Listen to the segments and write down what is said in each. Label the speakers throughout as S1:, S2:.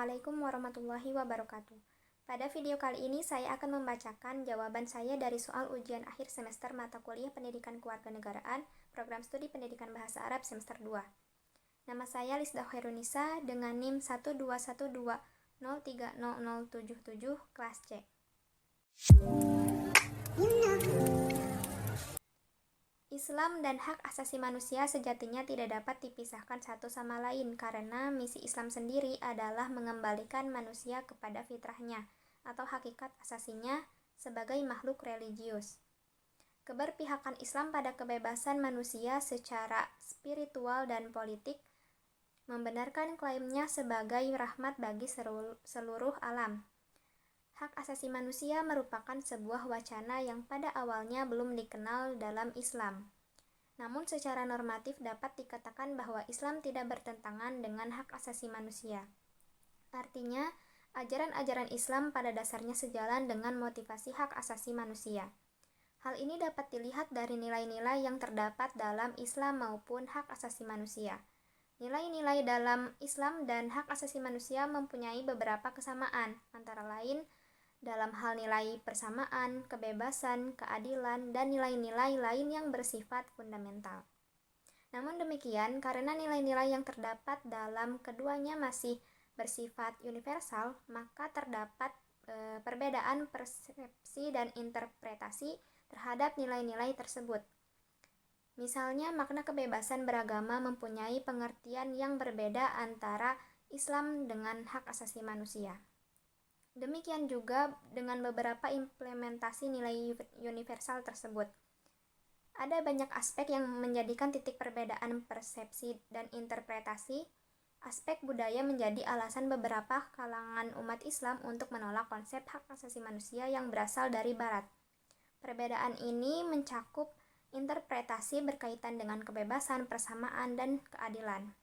S1: Assalamualaikum warahmatullahi wabarakatuh. Pada video kali ini saya akan membacakan jawaban saya dari soal ujian akhir semester mata kuliah Pendidikan Kewarganegaraan, Program Studi Pendidikan Bahasa Arab semester 2. Nama saya Lisda Khairunisa dengan NIM 12120300077 kelas C. Islam dan hak asasi manusia sejatinya tidak dapat dipisahkan satu sama lain karena misi Islam sendiri adalah mengembalikan manusia kepada fitrahnya atau hakikat asasinya sebagai makhluk religius. Keberpihakan Islam pada kebebasan manusia secara spiritual dan politik membenarkan klaimnya sebagai rahmat bagi seluruh alam. Hak asasi manusia merupakan sebuah wacana yang pada awalnya belum dikenal dalam Islam. Namun secara normatif dapat dikatakan bahwa Islam tidak bertentangan dengan hak asasi manusia. Artinya, ajaran-ajaran Islam pada dasarnya sejalan dengan motivasi hak asasi manusia. Hal ini dapat dilihat dari nilai-nilai yang terdapat dalam Islam maupun hak asasi manusia. Nilai-nilai dalam Islam dan hak asasi manusia mempunyai beberapa kesamaan, antara lain dalam hal nilai persamaan, kebebasan, keadilan, dan nilai-nilai lain yang bersifat fundamental. Namun demikian, karena nilai-nilai yang terdapat dalam keduanya masih bersifat universal, maka terdapat perbedaan persepsi dan interpretasi terhadap nilai-nilai tersebut. Misalnya, makna kebebasan beragama mempunyai pengertian yang berbeda antara Islam dengan hak asasi manusia. Demikian juga dengan beberapa implementasi nilai universal tersebut. Ada banyak aspek yang menjadikan titik perbedaan persepsi dan interpretasi. Aspek budaya menjadi alasan beberapa kalangan umat Islam untuk menolak konsep hak asasi manusia yang berasal dari Barat. Perbedaan ini mencakup interpretasi berkaitan dengan kebebasan, persamaan, dan keadilan.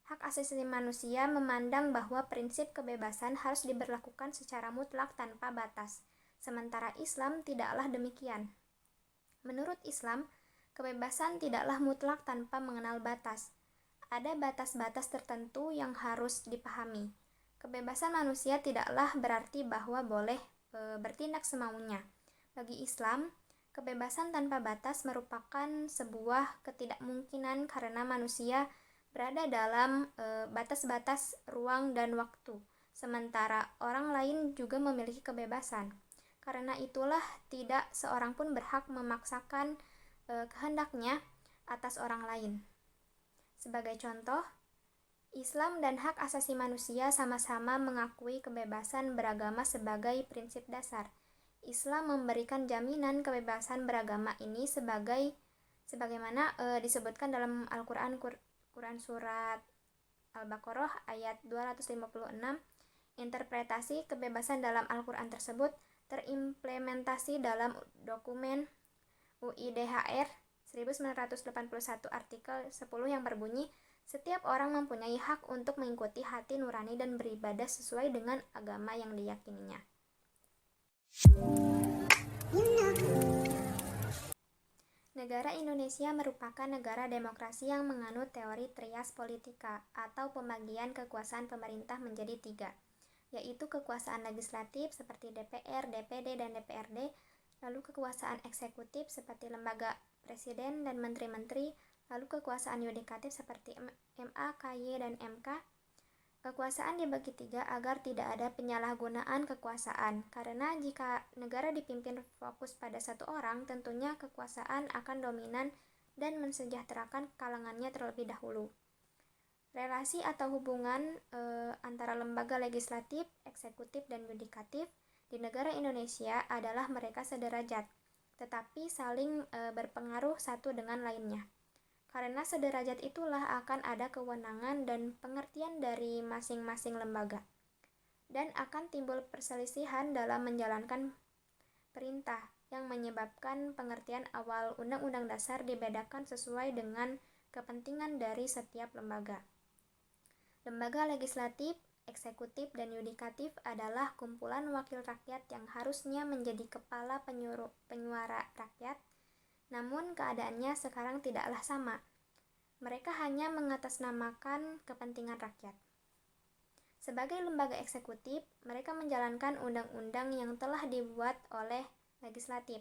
S1: Hak asasi manusia memandang bahwa prinsip kebebasan harus diberlakukan secara mutlak tanpa batas, sementara Islam tidaklah demikian. Menurut Islam, kebebasan tidaklah mutlak tanpa mengenal batas. Ada batas-batas tertentu yang harus dipahami. Kebebasan manusia tidaklah berarti bahwa boleh bertindak semaunya. Bagi Islam, kebebasan tanpa batas merupakan sebuah ketidakmungkinan karena manusia berada dalam batas-batas ruang dan waktu, sementara orang lain juga memiliki kebebasan. Karena itulah tidak seorang pun berhak memaksakan kehendaknya atas orang lain. Sebagai contoh, Islam dan hak asasi manusia sama-sama mengakui kebebasan beragama sebagai prinsip dasar. Islam memberikan jaminan kebebasan beragama ini sebagaimana disebutkan dalam Al-Quran Surat Al-Baqarah ayat 256. Interpretasi kebebasan dalam Al-Quran tersebut terimplementasi dalam dokumen UIDHR 1981 artikel 10 yang berbunyi, setiap orang mempunyai hak untuk mengikuti hati nurani dan beribadah sesuai dengan agama yang diyakininya. Negara Indonesia merupakan negara demokrasi yang menganut teori trias politika atau pembagian kekuasaan pemerintah menjadi 3, yaitu kekuasaan legislatif seperti DPR, DPD, dan DPRD, lalu kekuasaan eksekutif seperti lembaga presiden dan menteri-menteri, lalu kekuasaan yudikatif seperti MA, KY, dan MK. Kekuasaan dibagi 3 agar tidak ada penyalahgunaan kekuasaan, karena jika negara dipimpin fokus pada satu orang, tentunya kekuasaan akan dominan dan mensejahterakan kalangannya terlebih dahulu. Relasi atau hubungan antara lembaga legislatif, eksekutif, dan yudikatif di negara Indonesia adalah mereka sederajat, tetapi saling berpengaruh satu dengan lainnya. Karena sederajat itulah akan ada kewenangan dan pengertian dari masing-masing lembaga, dan akan timbul perselisihan dalam menjalankan perintah yang menyebabkan pengertian awal Undang-Undang Dasar dibedakan sesuai dengan kepentingan dari setiap lembaga. Lembaga legislatif, eksekutif, dan yudikatif adalah kumpulan wakil rakyat yang harusnya menjadi kepala penyuara rakyat. Namun keadaannya sekarang tidaklah sama. Mereka hanya mengatasnamakan kepentingan rakyat. Sebagai lembaga eksekutif, mereka menjalankan undang-undang yang telah dibuat oleh legislatif.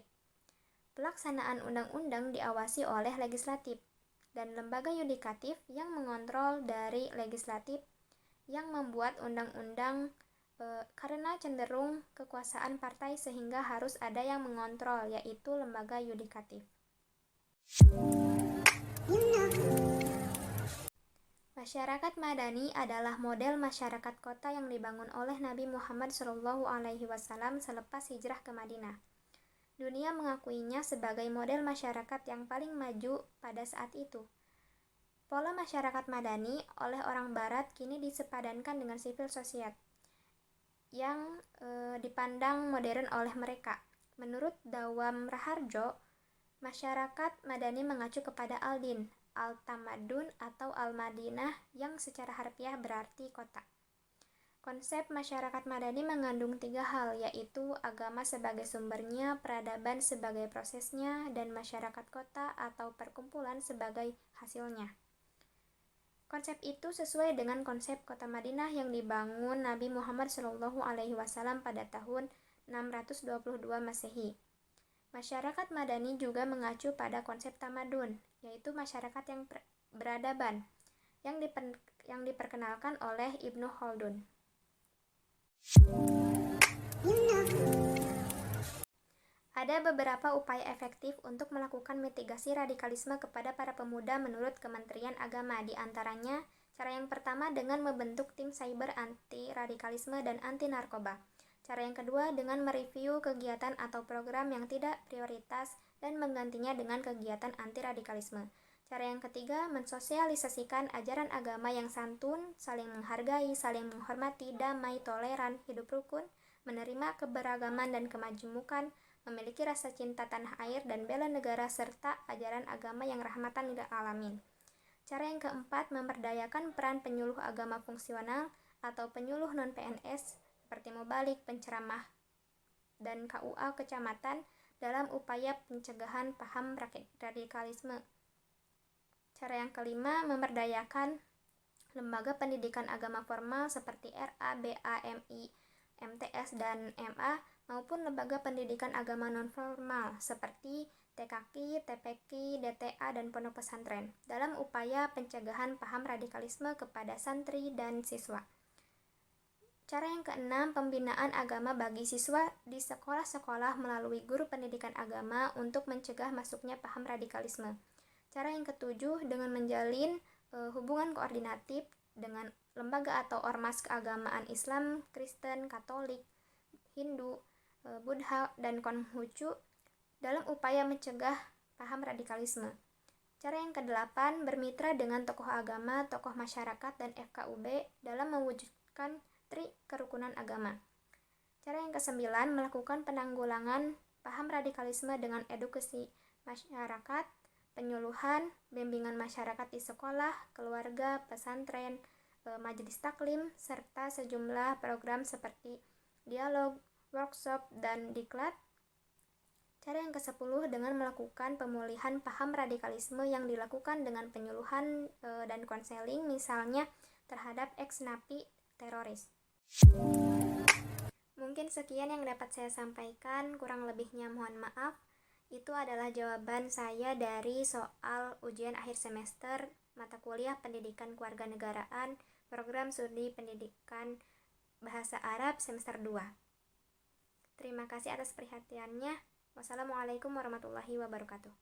S1: Pelaksanaan undang-undang diawasi oleh legislatif, dan lembaga yudikatif yang mengontrol dari legislatif yang membuat undang-undang karena cenderung kekuasaan partai sehingga harus ada yang mengontrol, yaitu lembaga yudikatif. Masyarakat Madani adalah model masyarakat kota yang dibangun oleh Nabi Muhammad SAW selepas hijrah ke Madinah. Dunia mengakuinya sebagai model masyarakat yang paling maju pada saat itu. Pola masyarakat Madani oleh orang Barat kini disepadankan dengan civil society yang dipandang modern oleh mereka. Menurut Dawam Raharjo, masyarakat Madani mengacu kepada Al-Din, Al-Tamadun atau Al-Madinah yang secara harfiah berarti kota. Konsep masyarakat Madani mengandung 3 hal, yaitu agama sebagai sumbernya, peradaban sebagai prosesnya, dan masyarakat kota atau perkumpulan sebagai hasilnya. Konsep itu sesuai dengan konsep kota Madinah yang dibangun Nabi Muhammad SAW pada tahun 622 Masehi. Masyarakat Madani juga mengacu pada konsep tamadun, yaitu masyarakat yang beradaban, yang diperkenalkan oleh Ibnu Khaldun. Ada beberapa upaya efektif untuk melakukan mitigasi radikalisme kepada para pemuda menurut Kementerian Agama, di antaranya cara yang pertama dengan membentuk tim cyber anti radikalisme dan anti narkoba. Cara yang kedua dengan mereview kegiatan atau program yang tidak prioritas dan menggantinya dengan kegiatan anti-radikalisme. Cara yang ketiga mensosialisasikan ajaran agama yang santun, saling menghargai, saling menghormati, damai, toleran, hidup rukun, menerima keberagaman dan kemajemukan, memiliki rasa cinta tanah air dan bela negara, serta ajaran agama yang rahmatan lil alamin. Cara yang keempat memperdayakan peran penyuluh agama fungsional atau penyuluh non-PNS seperti mubalik, penceramah, dan KUA kecamatan dalam upaya pencegahan paham radikalisme. Cara yang kelima memperdayakan lembaga pendidikan agama formal seperti RA, BA, MI, MTS, dan MA maupun lembaga pendidikan agama non-formal seperti TKQ, TPQ, DTA, dan pondok pesantren dalam upaya pencegahan paham radikalisme kepada santri dan siswa. Cara yang keenam, pembinaan agama bagi siswa di sekolah-sekolah melalui guru pendidikan agama untuk mencegah masuknya paham radikalisme. Cara yang ketujuh, dengan menjalin hubungan koordinatif dengan lembaga atau ormas keagamaan Islam, Kristen, Katolik, Hindu, Buddha, dan Konghucu dalam upaya mencegah paham radikalisme. Cara yang kedelapan, bermitra dengan tokoh agama, tokoh masyarakat, dan FKUB dalam mewujudkan kerukunan agama. Cara yang kesembilan, melakukan penanggulangan paham radikalisme dengan edukasi masyarakat, penyuluhan, bimbingan masyarakat di sekolah, keluarga, pesantren, majelis taklim, serta sejumlah program seperti dialog, workshop, dan diklat. Cara yang ke-10, dengan melakukan pemulihan paham radikalisme yang dilakukan dengan penyuluhan dan konseling, misalnya terhadap ex-napi teroris. Mungkin sekian yang dapat saya sampaikan, kurang lebihnya mohon maaf. Itu adalah jawaban saya dari soal ujian akhir semester mata kuliah Pendidikan Kewarganegaraan Program Studi Pendidikan Bahasa Arab semester 2. Terima kasih atas perhatiannya. Wassalamualaikum warahmatullahi wabarakatuh.